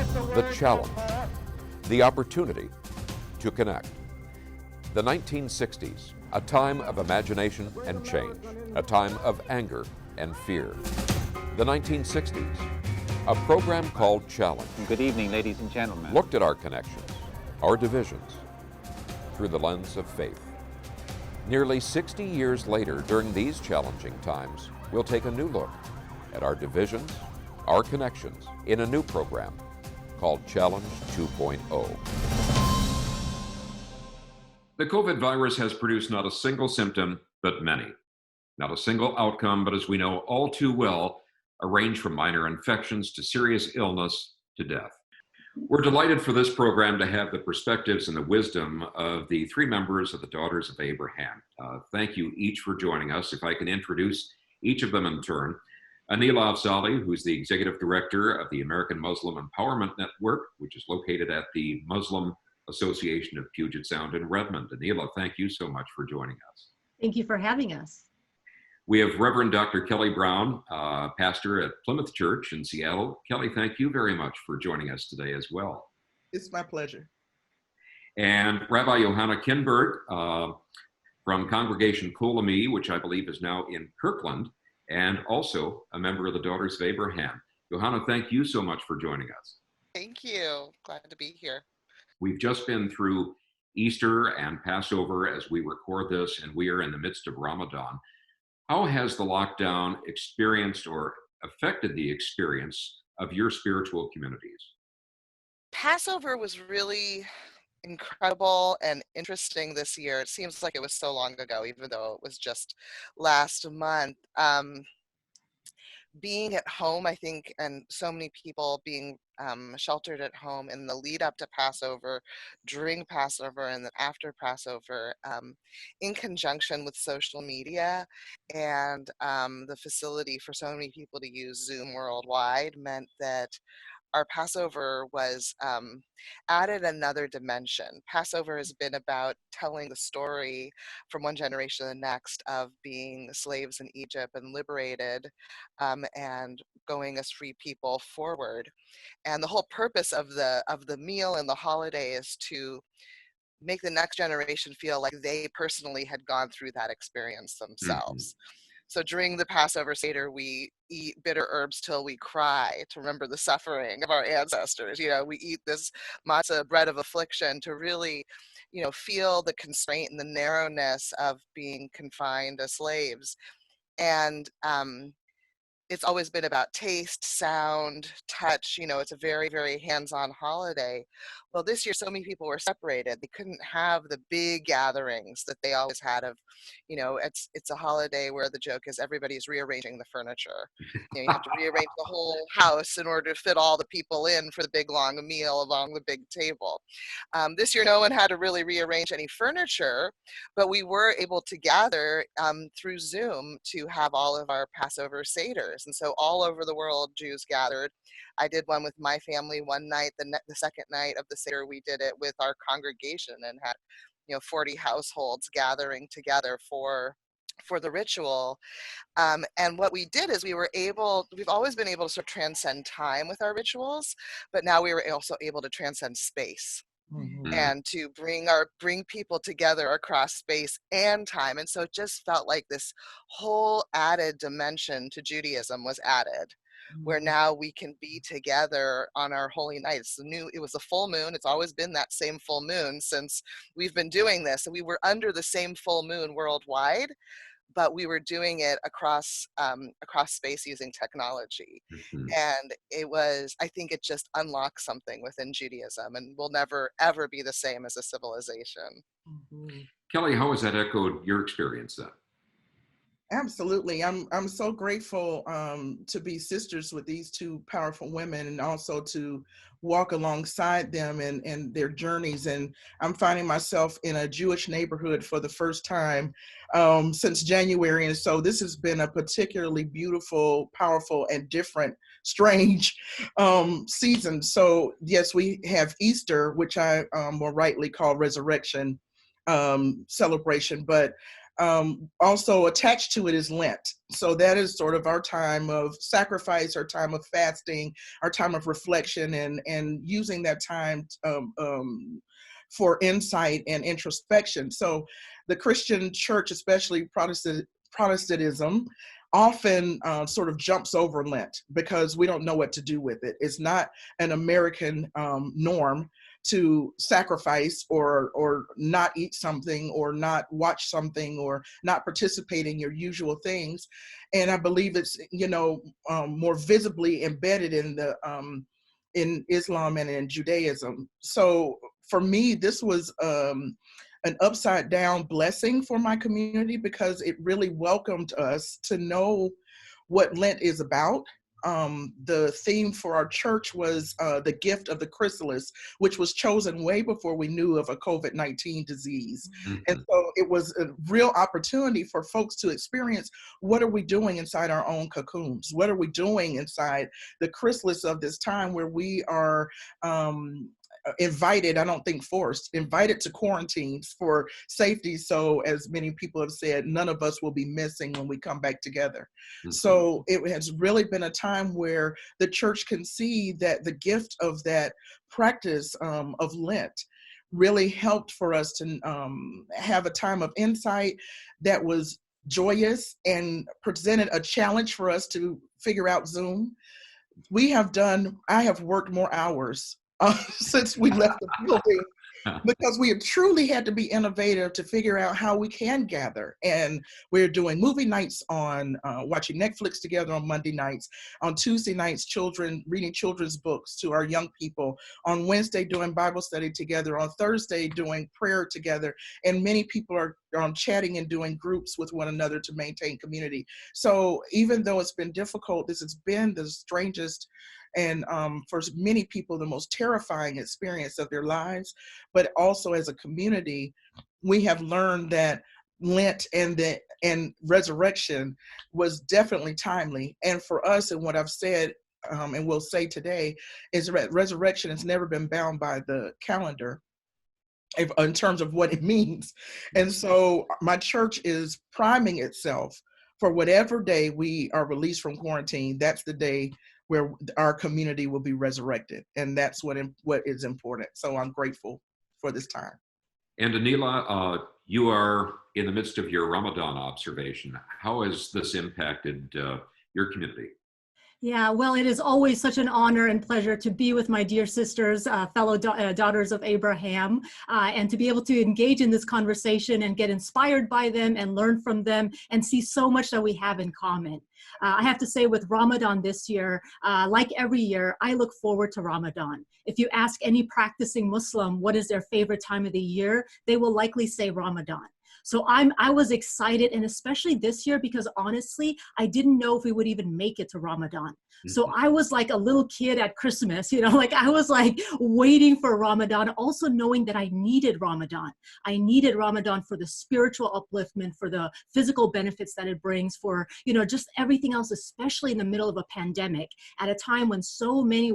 The challenge, the opportunity to connect. The 1960s, a time of imagination and change, a time of anger and fear. The 1960s, a program called Challenge. Good evening, ladies and gentlemen. Looked at our connections, our divisions, through the lens of faith. Nearly 60 years later, during these challenging times, we'll take a new look at our divisions, our connections, in a new program called Challenge 2.0. The COVID virus has produced not a single symptom, but many. Not a single outcome, but as we know all too well, a range from minor infections to serious illness to death. We're delighted for this program to have the perspectives and the wisdom of the three members of the Daughters of Abraham. Thank you each for joining us. If I can introduce each of them in turn. Anila Afzali, who's the Executive Director of the American Muslim Empowerment Network, which is located at the Muslim Association of Puget Sound in Redmond. Anila, thank you so much for joining us. Thank you for having us. We have Reverend Dr. Kelle Brown, pastor at Plymouth Church in Seattle. Kelle, thank you very much for joining us today as well. It's my pleasure. And Rabbi Johanna Kinberg from Congregation Kolami, which I believe is now in Kirkland, and also a member of the Daughters of Abraham. Johanna, thank you so much for joining us. Thank you. Glad to be here. We've just been through Easter and Passover as we record this, and we are in the midst of Ramadan. How has the lockdown experienced or affected the experience of your spiritual communities? Passover was really incredible and interesting this year. It seems like it was so long ago, even though it was just last month. Being at home, I think, and so many people being sheltered at home in the lead up to Passover, during Passover, and then after Passover, in conjunction with social media and the facility for so many people to use Zoom worldwide meant that our Passover was added another dimension. Passover has been about telling the story from one generation to the next of being slaves in Egypt and liberated and going as free people forward. And the whole purpose of the meal and the holiday is to make the next generation feel like they personally had gone through that experience themselves. Mm-hmm. So during the Passover Seder, we eat bitter herbs till we cry to remember the suffering of our ancestors. You know, we eat this matzah, bread of affliction, to really, feel the constraint and the narrowness of being confined as slaves. And it's always been about taste, sound, touch. It's a very, very hands-on holiday. Well, this year, so many people were separated. They couldn't have the big gatherings that they always had of, it's a holiday where the joke is everybody's rearranging the furniture. You have to rearrange the whole house in order to fit all the people in for the big, long meal along the big table. This year, no one had to really rearrange any furniture, but we were able to gather through Zoom to have all of our Passover Seders. And so all over the world, Jews gathered. I did one with my family one night. The second night of the Seder, we did it with our congregation and had, 40 households gathering together for the ritual. And what we did is we've always been able to sort of transcend time with our rituals, but now we were also able to transcend space. Mm-hmm. And to bring people together across space and time. And so it just felt like this whole added dimension to Judaism was added, where now we can be together on our holy night. It was a full moon. It's always been that same full moon since we've been doing this. So we were under the same full moon worldwide, but we were doing it across space using technology. Mm-hmm. And I think it just unlocks something within Judaism and will never, ever be the same as a civilization. Mm-hmm. Kelle, how has that echoed your experience then? Absolutely. I'm so grateful to be sisters with these two powerful women and also to walk alongside them and their journeys. And I'm finding myself in a Jewish neighborhood for the first time since January. And so this has been a particularly beautiful, powerful, and different, strange season. So yes, we have Easter, which I more rightly call resurrection celebration, but Also attached to it is Lent. So that is sort of our time of sacrifice, our time of fasting, our time of reflection, and using that time for insight and introspection. So the Christian church, especially Protestantism, often sort of jumps over Lent because we don't know what to do with it. It's not an American norm to sacrifice or not eat something or not watch something or not participate in your usual things. And I believe it's, more visibly embedded in Islam and in Judaism. So for me, this was an upside down blessing for my community because it really welcomed us to know what Lent is about. The theme for our church was the gift of the chrysalis, which was chosen way before we knew of a COVID-19 disease. Mhm. And so it was a real opportunity for folks to experience, what are we doing inside our own cocoons? What are we doing inside the chrysalis of this time where we are invited, I don't think forced, invited to quarantines for safety. So as many people have said, none of us will be missing when we come back together. Mhm. So it has really been a time where the church can see that the gift of that practice of Lent really helped for us to have a time of insight that was joyous and presented a challenge for us to figure out Zoom. I have worked more hours since we left the building because we have truly had to be innovative to figure out how we can gather. And we're doing movie nights on watching Netflix together on Monday nights. On Tuesday nights, reading children's books to our young people. On Wednesday, doing Bible study together. On Thursday, doing prayer together. And many people are chatting and doing groups with one another to maintain community. So even though it's been difficult, this has been the strangest and for many people, the most terrifying experience of their lives. But also as a community, we have learned that Lent and resurrection was definitely timely. And for us, and what I've said and will say today, is resurrection has never been bound by the calendar in terms of what it means. And so my church is priming itself for whatever day we are released from quarantine. That's the day where our community will be resurrected. And that's what is important. So I'm grateful for this time. And Anila, you are in the midst of your Ramadan observation. How has this impacted your community? Yeah, well, it is always such an honor and pleasure to be with my dear sisters, fellow daughters of Abraham, and to be able to engage in this conversation and get inspired by them and learn from them and see so much that we have in common. I have to say with Ramadan this year, like every year, I look forward to Ramadan. If you ask any practicing Muslim what is their favorite time of the year, they will likely say Ramadan. So I was excited, and especially this year, because honestly, I didn't know if we would even make it to Ramadan. So I was like a little kid at Christmas, like I was like waiting for Ramadan, also knowing that I needed Ramadan. I needed Ramadan for the spiritual upliftment, for the physical benefits that it brings, for, just everything else, especially in the middle of a pandemic, at a time when so many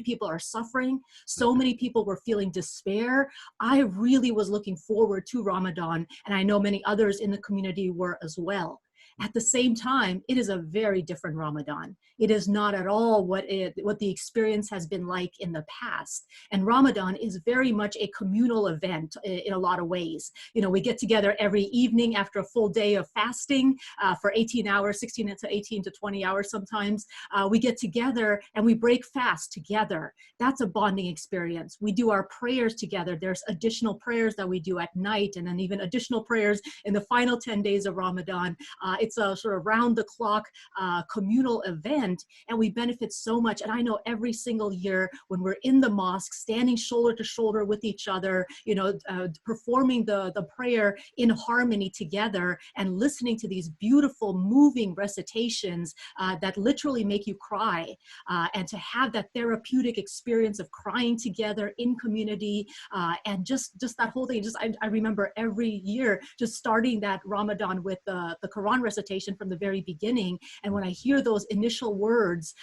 people are suffering, so many people were feeling despair. I really was looking forward to Ramadan. And I know many others in the community were as well. At the same time, it is a very different Ramadan. It is not at all what the experience has been like in the past. And Ramadan is very much a communal event in a lot of ways. We get together every evening after a full day of fasting for 18 hours, 16 to 18 to 20 hours sometimes. We get together and we break fast together. That's a bonding experience. We do our prayers together. There's additional prayers that we do at night, and then even additional prayers in the final 10 days of Ramadan. It's a sort of round-the-clock communal event, and we benefit so much. And I know every single year when we're in the mosque, standing shoulder to shoulder with each other, performing the prayer in harmony together and listening to these beautiful, moving recitations that literally make you cry, and to have that therapeutic experience of crying together in community, and just that whole thing. I remember every year just starting that Ramadan with the Quran recitation from the very beginning. And when I hear those initial words,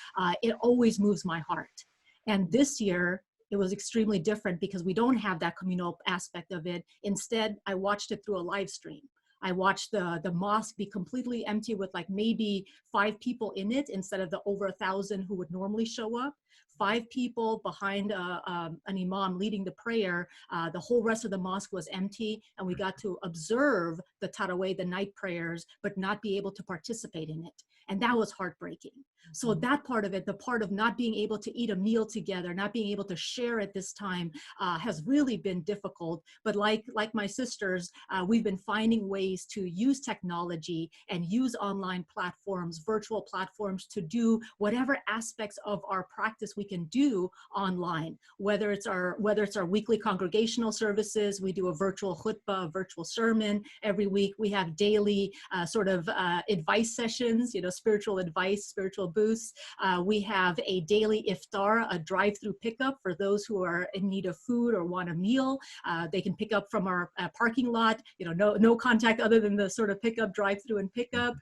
it always moves my heart. And this year, it was extremely different because we don't have that communal aspect of it. Instead, I watched it through a live stream. I watched the mosque be completely empty with like maybe 5 people in it instead of the over 1,000 who would normally show up. 5 people behind an imam leading the prayer. The whole rest of the mosque was empty, and we got to observe the tarawih, the night prayers, but not be able to participate in it. And that was heartbreaking. So that part of it, the part of not being able to eat a meal together, not being able to share at this time, has really been difficult. But like my sisters, we've been finding ways to use technology and use online platforms, virtual platforms, to do whatever aspects of our practice we can do online. Whether it's our weekly congregational services, we do a virtual khutbah, a virtual sermon every week. We have daily advice sessions, spiritual advice, spiritual boosts. We have a daily iftar, a drive-through pickup for those who are in need of food or want a meal. They can pick up from our parking lot, no contact other than the sort of pickup, drive-through and pickup.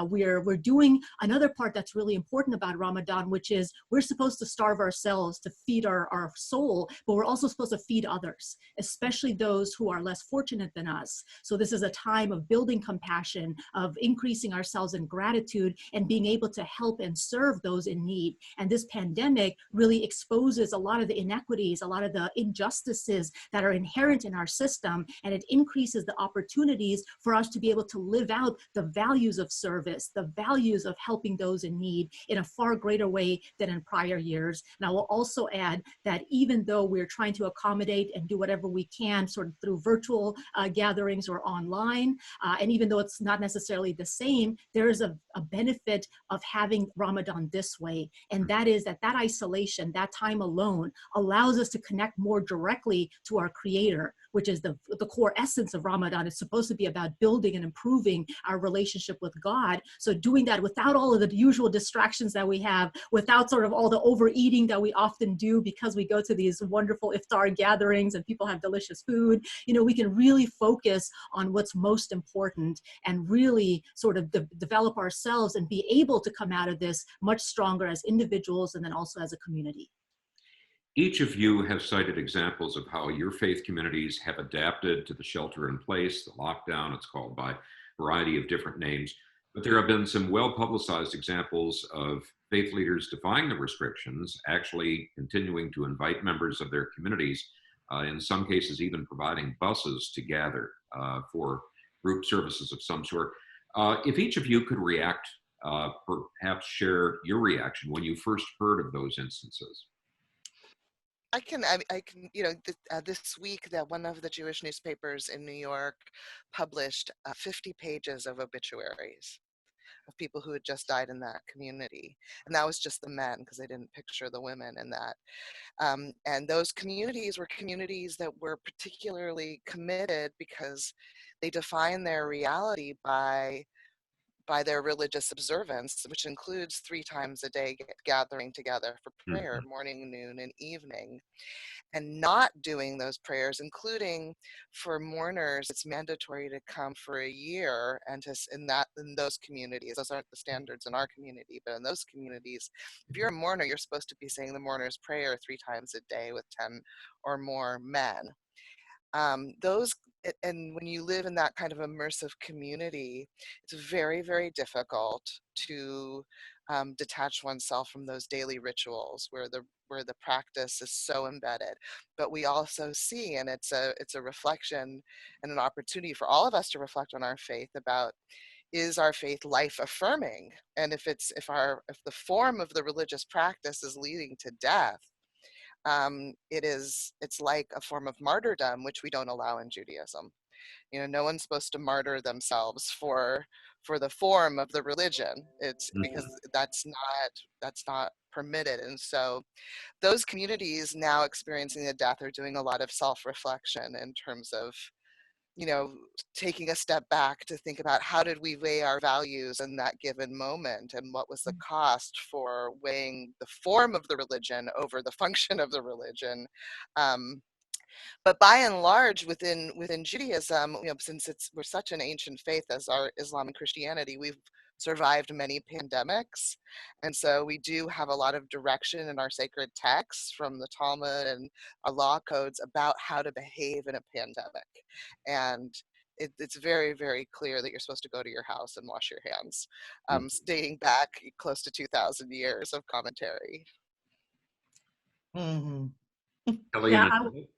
We're doing another part that's really important about Ramadan, which is we're supposed to starve ourselves to feed our soul, but we're also supposed to feed others, especially those who are less fortunate than us. So this is a time of building compassion, of increasing ourselves in gratitude, and being able to help and serve those in need. And this pandemic really exposes a lot of the inequities, a lot of the injustices that are inherent in our system, and it increases the opportunities for us to be able to live out the values of service, the values of helping those in need in a far greater way than in prior years. And I will also add that even though we're trying to accommodate and do whatever we can sort of through virtual gatherings or online, and even though it's not necessarily the same, there is a benefit of having Ramadan this way. And that is that isolation, that time alone, allows us to connect more directly to our Creator, which is the core essence of Ramadan. It's supposed to be about building and improving our relationship with God. So doing that without all of the usual distractions that we have, without sort of all the overeating that we often do because we go to these wonderful iftar gatherings and people have delicious food, we can really focus on what's most important and really sort of develop ourselves and be able to come out of this much stronger as individuals and then also as a community. Each of you have cited examples of how your faith communities have adapted to the shelter in place, the lockdown. It's called by a variety of different names. But there have been some well-publicized examples of faith leaders defying the restrictions, actually continuing to invite members of their communities, in some cases even providing buses to gather for group services of some sort. If each of you could react, perhaps share your reaction when you first heard of those instances. I can, this week that one of the Jewish newspapers in New York published 50 pages of obituaries of people who had just died in that community. And that was just the men, because they didn't picture the women in that. And those communities were communities that were particularly committed because they define their reality by their religious observance, which includes 3 times a day gathering together for prayer, morning, noon, and evening. And not doing those prayers, including for mourners, it's mandatory to come for a year, and in those communities, those aren't the standards in our community, but in those communities, if you're a mourner, you're supposed to be saying the mourner's prayer 3 times a day with 10 or more men. And when you live in that kind of immersive community, it's very, very difficult to detach oneself from those daily rituals where the practice is so embedded. But we also see, and it's a reflection and an opportunity for all of us to reflect on our faith about, is our faith life affirming? And if the form of the religious practice is leading to death, it's like a form of martyrdom, which we don't allow in Judaism. No one's supposed to martyr themselves for the form of the religion. It's because that's not permitted. And so those communities now experiencing the death are doing a lot of self-reflection in terms of taking a step back to think about, how did we weigh our values in that given moment, and what was the cost for weighing the form of the religion over the function of the religion. But by and large, within Judaism, since we're such an ancient faith as our Islam and Christianity, we've survived many pandemics. And so we do have a lot of direction in our sacred texts from the Talmud and our law codes about how to behave in a pandemic. And it's very, very clear that you're supposed to go to your house and wash your hands, Mm. dating back close to 2,000 years of commentary. Hmm. Kelly, Yeah, any-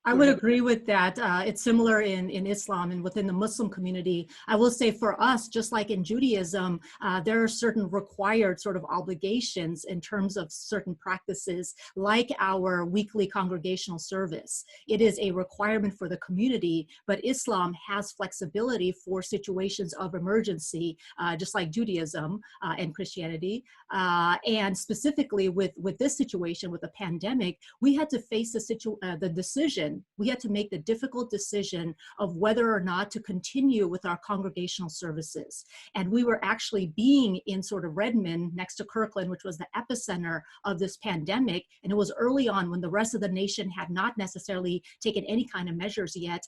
I Go would ahead. agree with that. It's similar in Islam and within the Muslim community. I will say for us, just like in Judaism, there are certain required sort of obligations in terms of certain practices, like our weekly congregational service. It is a requirement for the community, but Islam has flexibility for situations of emergency, just like Judaism and Christianity. And specifically with this situation, with the pandemic, we had to face the decision. We had to make the difficult decision of whether or not to continue with our congregational services. And we were actually being in sort of Redmond next to Kirkland, which was the epicenter of this pandemic. And it was early on when the rest of the nation had not necessarily taken any kind of measures yet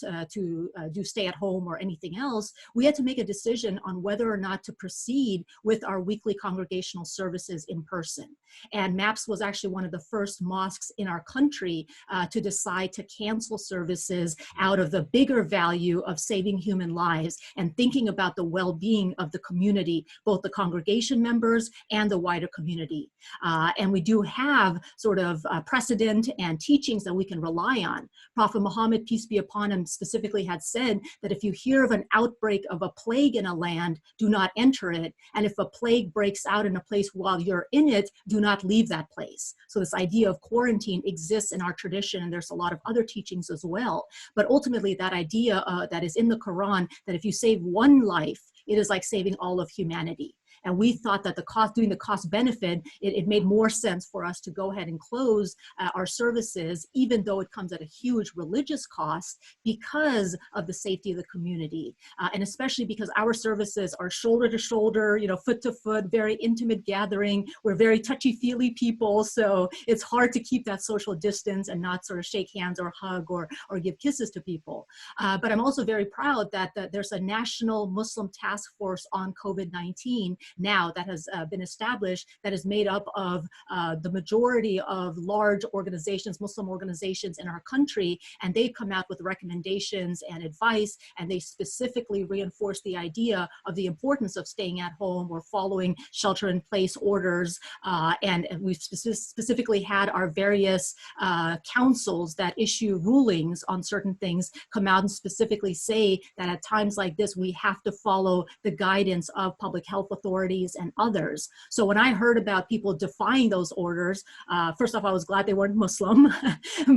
to do stay at home or anything else. We had to make a decision on whether or not to proceed with our weekly congregational services in person. And MAPS was actually one of the first mosques in our country to decide to cancel services out of the bigger value of saving human lives and thinking about the well-being of the community, both the congregation members and the wider community. And we do have sort of precedent and teachings that we can rely on. Prophet Muhammad, peace be upon him, specifically had said that if you hear of an outbreak of a plague in a land, do not enter it. And if a plague breaks out in a place while you're in it, do not leave that place. So this idea of quarantine exists in our tradition, and there's a lot of other teachings as well. But ultimately, that idea that is in the Quran, that if you save one life, it is like saving all of humanity. And we thought that doing the cost benefit, it made more sense for us to go ahead and close our services, even though it comes at a huge religious cost, because of the safety of the community. And especially because our services are shoulder to shoulder, foot to foot, very intimate gathering. We're very touchy-feely people. So it's hard to keep that social distance and not sort of shake hands or hug or give kisses to people. But I'm also very proud that there's a national Muslim task force on COVID-19 now that has been established, that is made up of the majority of large organizations, Muslim organizations in our country, and they come out with recommendations and advice, and they specifically reinforce the idea of the importance of staying at home or following shelter-in-place orders, and we've specifically had our various councils that issue rulings on certain things come out and specifically say that at times like this, we have to follow the guidance of public health authorities and others. So when I heard about people defying those orders, first off, I was glad they weren't Muslim,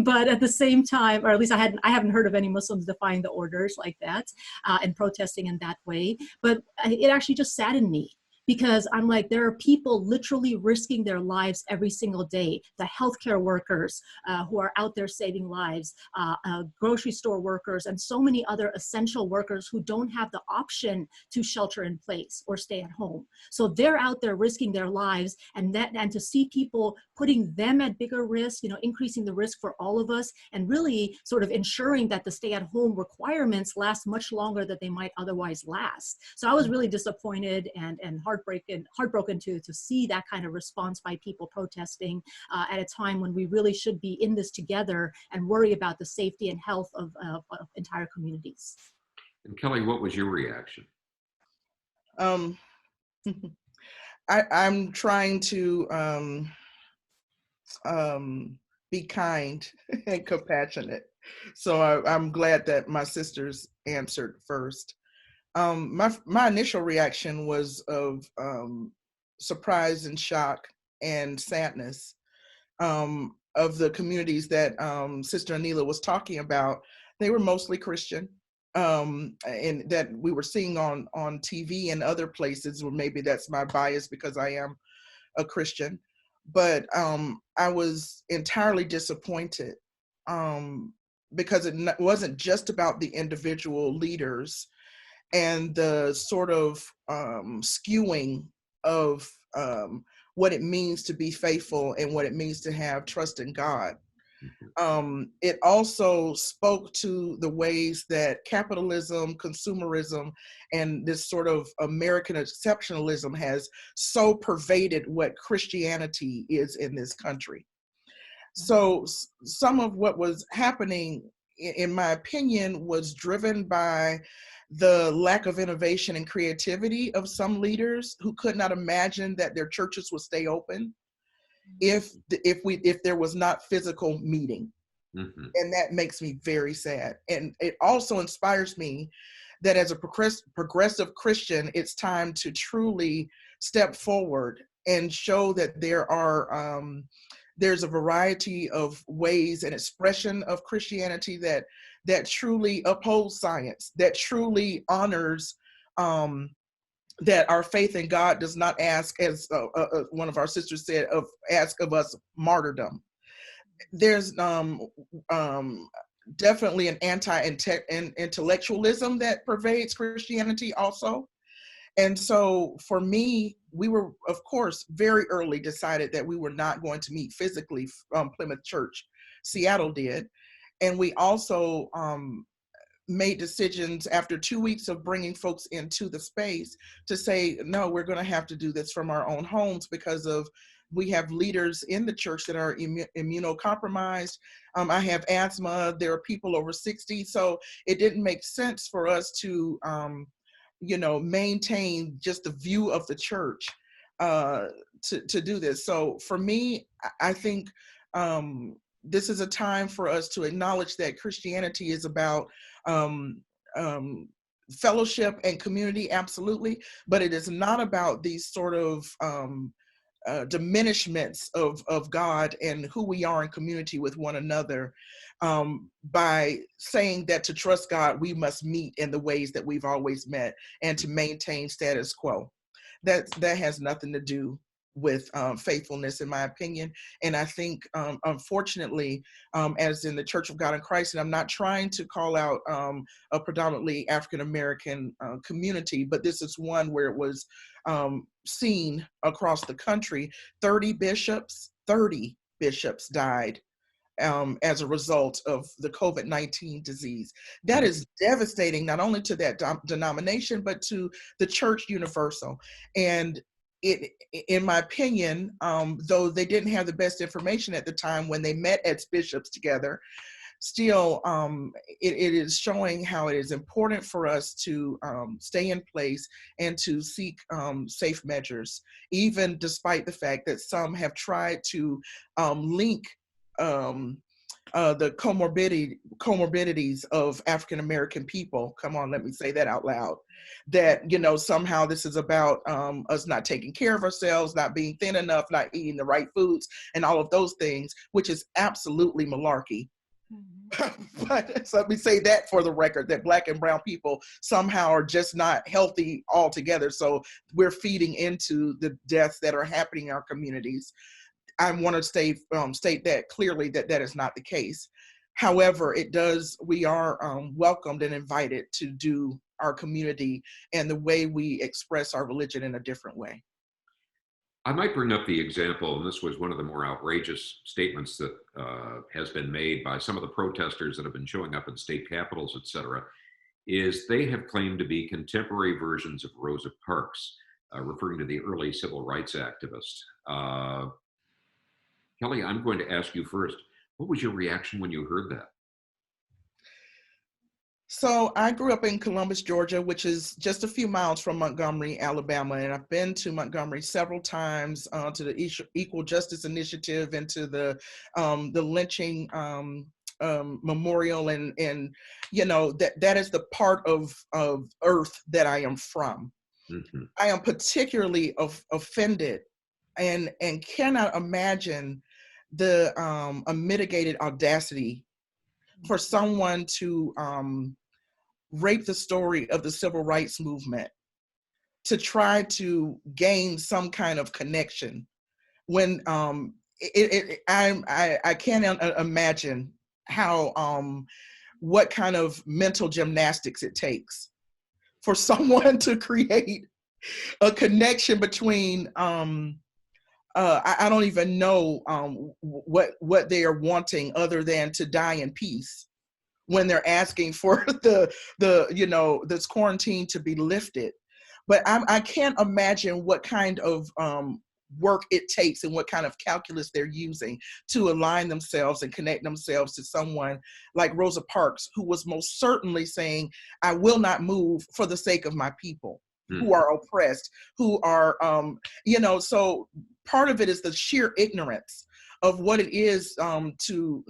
but at the same time, or at least I haven't heard of any Muslims defying the orders like that and protesting in that way. But it actually just saddened me, because I'm like, there are people literally risking their lives every single day. The healthcare workers who are out there saving lives, grocery store workers, and so many other essential workers who don't have the option to shelter in place or stay at home. So they're out there risking their lives, and to see people putting them at bigger risk, increasing the risk for all of us, and really sort of ensuring that the stay-at-home requirements last much longer than they might otherwise last. So I was really disappointed and heartbroken to see that kind of response by people protesting at a time when we really should be in this together and worry about the safety and health of entire communities. and Kelly, what was your reaction? Um, I'm trying to be kind and compassionate. So I'm glad that my sisters answered first. My initial reaction was of surprise and shock and sadness of the communities that Sister Anila was talking about. They were mostly Christian, and that we were seeing on TV and other places, or maybe that's my bias because I am a Christian. But I was entirely disappointed because it wasn't just about the individual leaders and the sort of skewing of what it means to be faithful and what it means to have trust in God. It also spoke to the ways that capitalism, consumerism, and this sort of American exceptionalism has so pervaded what Christianity is in this country. So some of what was happening in my opinion, was driven by the lack of innovation and creativity of some leaders who could not imagine that their churches would stay open if there was not physical meeting. Mm-hmm. And that makes me very sad. And it also inspires me that as a progressive Christian, it's time to truly step forward and show that there's a variety of ways and expression of Christianity that truly upholds science, that truly honors that our faith in God does not ask, as one of our sisters said, ask of us martyrdom. There's definitely an anti-intellectualism that pervades Christianity also. And so for me, we were, of course, very early decided that we were not going to meet physically. Plymouth Church, Seattle did. And we also made decisions after 2 weeks of bringing folks into the space to say, no, we're going to have to do this from our own homes because we have leaders in the church that are immunocompromised. I have asthma. There are people over 60. So it didn't make sense for us to, maintain just the view of the church to do this. So for me, I think this is a time for us to acknowledge that Christianity is about fellowship and community, absolutely, but it is not about these sort of diminishments of God and who we are in community with one another, by saying that to trust God, we must meet in the ways that we've always met and to maintain status quo. That has nothing to do with faithfulness, in my opinion. And I think, unfortunately, as in the Church of God in Christ, and I'm not trying to call out a predominantly African-American community, but this is one where it was seen across the country. 30 bishops died as a result of the COVID-19 disease. That is devastating, not only to that denomination, but to the church universal. And it, in my opinion, though they didn't have the best information at the time when they met as bishops together, still, it is showing how it is important for us to stay in place and to seek safe measures, even despite the fact that some have tried to link the comorbidities of African American people. Come on, let me say that out loud. That, somehow this is about us not taking care of ourselves, not being thin enough, not eating the right foods, and all of those things, which is absolutely malarkey. But so let me say that for the record, that Black and brown people somehow are just not healthy altogether. So we're feeding into the deaths that are happening in our communities. I want to state that clearly that is not the case. However, we are welcomed and invited to do our community and the way we express our religion in a different way. I might bring up the example, and this was one of the more outrageous statements that has been made by some of the protesters that have been showing up in state capitals, et cetera, is they have claimed to be contemporary versions of Rosa Parks, referring to the early civil rights activist. Kelle, I'm going to ask you first. What was your reaction when you heard that? So I grew up in Columbus, Georgia, which is just a few miles from Montgomery, Alabama. And I've been to Montgomery several times to the Equal Justice Initiative and to the lynching memorial. And that is the part of earth that I am from. Mm-hmm. I am particularly offended and cannot imagine the unmitigated audacity for someone to rape the story of the civil rights movement, to try to gain some kind of connection when I can't imagine how what kind of mental gymnastics it takes for someone to create a connection between I don't even know what they are wanting other than to die in peace when they're asking for this quarantine to be lifted. But I can't imagine what kind of work it takes and what kind of calculus they're using to align themselves and connect themselves to someone like Rosa Parks, who was most certainly saying, I will not move for the sake of my people who are oppressed, who are, so part of it is the sheer ignorance of what it is to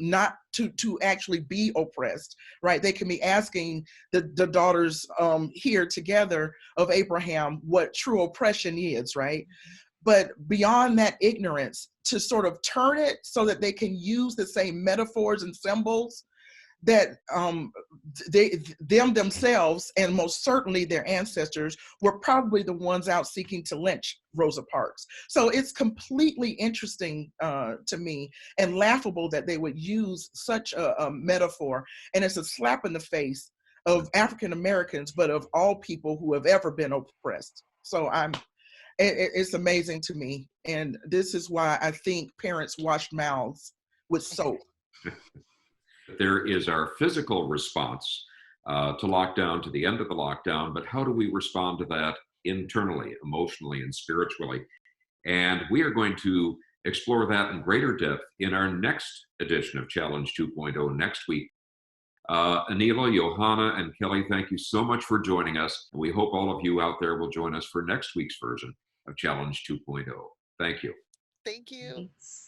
actually be oppressed, right? They can be asking the daughters here together of Abraham what true oppression is, right? But beyond that ignorance, to sort of turn it so that they can use the same metaphors and symbols that them themselves, and most certainly their ancestors, were probably the ones out seeking to lynch Rosa Parks. So it's completely interesting to me and laughable that they would use such a metaphor. And it's a slap in the face of African Americans, but of all people who have ever been oppressed. So it's amazing to me. And this is why I think parents wash mouths with soap. There is our physical response to lockdown, to the end of the lockdown, but how do we respond to that internally, emotionally, and spiritually? And we are going to explore that in greater depth in our next edition of Challenge 2.0 next week. Anila, Johanna, and Kelle, thank you so much for joining us. We hope all of you out there will join us for next week's version of Challenge 2.0. Thank you. Thank you. Thanks.